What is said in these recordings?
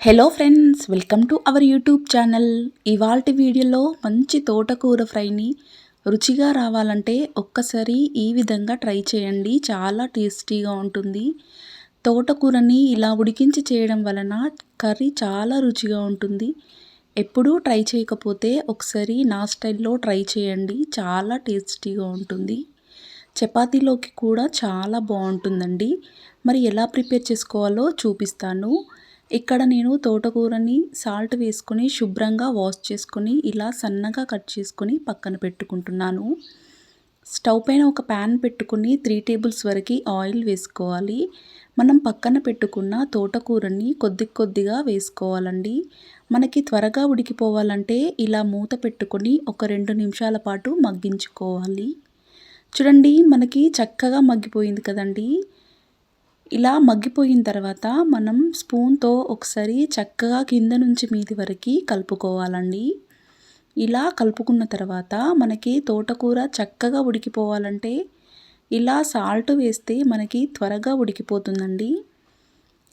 Hello friends, welcome to our YouTube channel. ఇవాల్టి వీడియోలో మంచి తోటకూర ఫ్రైని రుచిగా రావాలంటే ఒక్కసారి ఈ విధంగా ట్రై చేయండి. చాలా టేస్టీగా ఉంటుంది. తోటకూరని ఇలా ఉడికించి చేయడం వలన కర్రీ చాలా రుచిగా ఉంటుంది. ఎప్పుడూ ట్రై చేయకపోతే ఒకసారి నా స్టైల్లో ట్రై చేయండి. చాలా టేస్టీగా ఉంటుంది. చపాతీలోకి కూడా చాలా బాగుంటుందండి. మరి ఎలా ప్రిపేర్ చేసుకోవాలో చూపిస్తాను. ఇక్కడ నేను తోటకూరని సాల్ట్ వేసుకొని శుభ్రంగా వాష్ చేసుకొని ఇలా సన్నగా కట్ చేసుకొని పక్కన పెట్టుకుంటున్నాను. స్టవ్ పైన ఒక ప్యాన్ పెట్టుకుని 3 టేబుల్స్ వరకు ఆయిల్ వేసుకోవాలి. మనం పక్కన పెట్టుకున్న తోటకూరని కొద్దిగా వేసుకోవాలండి. మనకి త్వరగా ఉడికిపోవాలంటే ఇలా మూత పెట్టుకొని ఒక 2 నిమిషాల పాటు మగ్గించుకోవాలి. చూడండి, మనకి చక్కగా మగ్గిపోయింది కదండి. ఇలా మగ్గిపోయిన తర్వాత మనం స్పూన్తో ఒకసారి చక్కగా కింద నుంచి మీది వరకు కలుపుకోవాలండి. ఇలా కలుపుకున్న తర్వాత మనకి తోటకూర చక్కగా ఉడికిపోవాలంటే ఇలా సాల్ట్ వేస్తే మనకి త్వరగా ఉడికిపోతుందండి.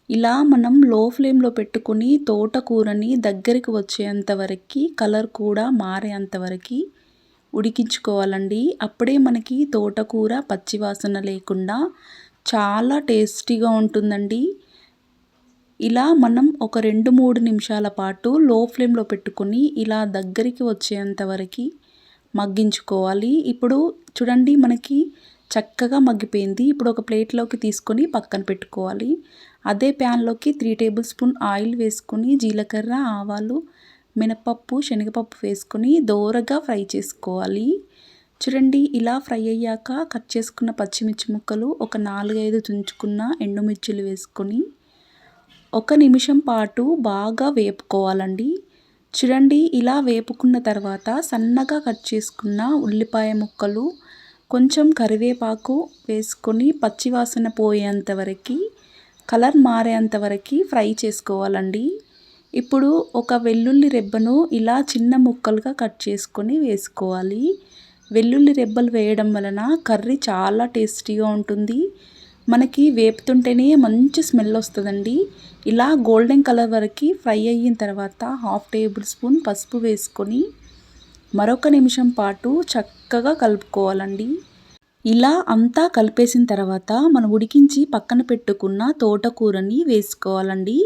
ఇలా మనం లో ఫ్లేమ్లో పెట్టుకుని తోటకూరని దగ్గరికి వచ్చేంత వరకు, కలర్ కూడా మారేంత వరకు ఉడికించుకోవాలండి. అప్పుడే మనకి తోటకూర పచ్చివాసన లేకుండా చాలా టేస్టీగా ఉంటుందండి. ఇలా మనం ఒక 2-3 నిమిషాల పాటు లో ఫ్లేమ్లో పెట్టుకొని ఇలా దగ్గరికి వచ్చేంత వరకు మగ్గించుకోవాలి. ఇప్పుడు చూడండి, మనకి చక్కగా మగ్గిపోయింది. ఇప్పుడు ఒక ప్లేట్లోకి తీసుకొని పక్కన పెట్టుకోవాలి. అదే ప్యాన్లోకి 3 టేబుల్ స్పూన్ ఆయిల్ వేసుకొని జీలకర్ర, ఆవాలు, మినపప్పు, శనగపప్పు వేసుకొని దోరగా ఫ్రై చేసుకోవాలి. చూడండి, ఇలా ఫ్రై అయ్యాక కట్ చేసుకున్న పచ్చిమిర్చి ముక్కలు, ఒక 4-5 తుంచుకున్న ఎండుమిర్చిలు వేసుకొని 1 నిమిషం పాటు బాగా వేపుకోవాలండి. చూడండి, ఇలా వేపుకున్న తర్వాత సన్నగా కట్ చేసుకున్న ఉల్లిపాయ ముక్కలు, కొంచెం కరివేపాకు వేసుకొని పచ్చివాసన పోయేంత వరకు, కలర్ మారేంత వరకు ఫ్రై చేసుకోవాలండి. ఇప్పుడు ఒక వెల్లుల్లి రెబ్బను ఇలా చిన్న ముక్కలుగా కట్ చేసుకొని వేసుకోవాలి. వెల్లుల్లి రెబ్బలు వేయడం వలన కర్రీ చాలా టేస్టీగా ఉంటుంది. మనకి వేపుతుంటేనే మంచి స్మెల్ వస్తుందండి. ఇలా గోల్డెన్ కలర్ వరకు ఫ్రై అయిన తర్వాత 1/2 టేబుల్ స్పూన్ పసుపు వేసుకొని మరొక నిమిషం పాటు చక్కగా కలుపుకోవాలండి. ఇలా అంతా కలిపేసిన తర్వాత మనం ఉడికించి పక్కన పెట్టుకున్న తోటకూరని వేసుకోవాలండి.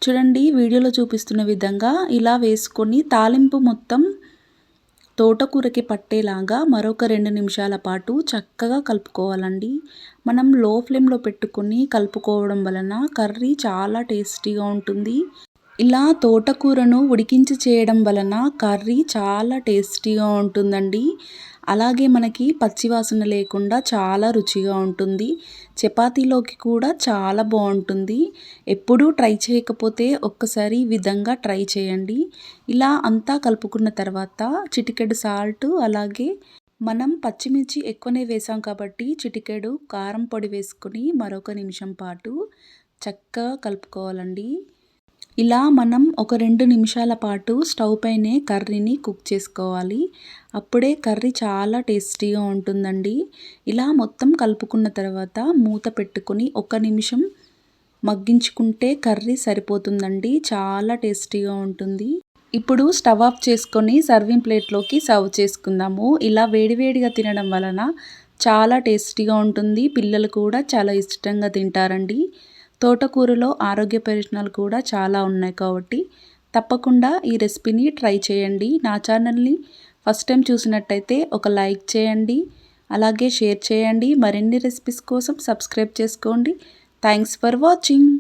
చూడండి, వీడియోలో చూపిస్తున్న విధంగా ఇలా వేసుకొని తాలింపు మొత్తం తోటకూరకి పట్టేలాగా మరొక 2 నిమిషాల పాటు చక్కగా కలుపుకోవాలండి. మనం లో ఫ్లేమ్లో పెట్టుకొని కలుపుకోవడం వలన కర్రీ చాలా టేస్టీగా ఉంటుంది. ఇలా తోటకూరను ఉడికించి చేయడం వలన కర్రీ చాలా టేస్టీగా ఉంటుందండి. అలాగే మనకి పచ్చివాసన లేకుండా చాలా రుచిగా ఉంటుంది. చపాతీలోకి కూడా చాలా బాగుంటుంది. ఎప్పుడూ ట్రై చేయకపోతే ఒక్కసారి ఈ విధంగా ట్రై చేయండి. ఇలా అంతా కలుపుకున్న తర్వాత చిటికెడు సాల్ట్, అలాగే మనం పచ్చిమిర్చి ఎక్కువనే వేసాం కాబట్టి చిటికెడు కారం పొడి వేసుకొని మరొక నిమిషం పాటు చక్కగా కలుపుకోవాలండి. ఇలా మనం ఒక 2 నిమిషాల పాటు స్టవ్ పైనే కర్రీని కుక్ చేసుకోవాలి. అప్పుడే కర్రీ చాలా టేస్టీగా ఉంటుందండి. ఇలా మొత్తం కలుపుకున్న తర్వాత మూత పెట్టుకొని 1 నిమిషం మగ్గించుకుంటే కర్రీ సరిపోతుందండి. చాలా టేస్టీగా ఉంటుంది. ఇప్పుడు స్టవ్ ఆఫ్ చేసుకొని సర్వింగ్ ప్లేట్లోకి సర్వ్ చేసుకుందాము. ఇలా వేడివేడిగా తినడం వలన చాలా టేస్టీగా ఉంటుంది. పిల్లలు కూడా చాలా ఇష్టంగా తింటారండి. తోటకూరలో ఆరోగ్య ప్రయోజనాలు కూడా చాలా ఉన్నాయి కాబట్టి తప్పకుండా ఈ రెసిపీని ట్రై చేయండి. నా ఛానల్ని ఫస్ట్ టైం చూసినట్టయితే ఒక లైక్ చేయండి, అలాగే షేర్ చేయండి. మరిన్ని రెసిపీస్ కోసం సబ్స్క్రైబ్ చేసుకోండి. Thanks for watching.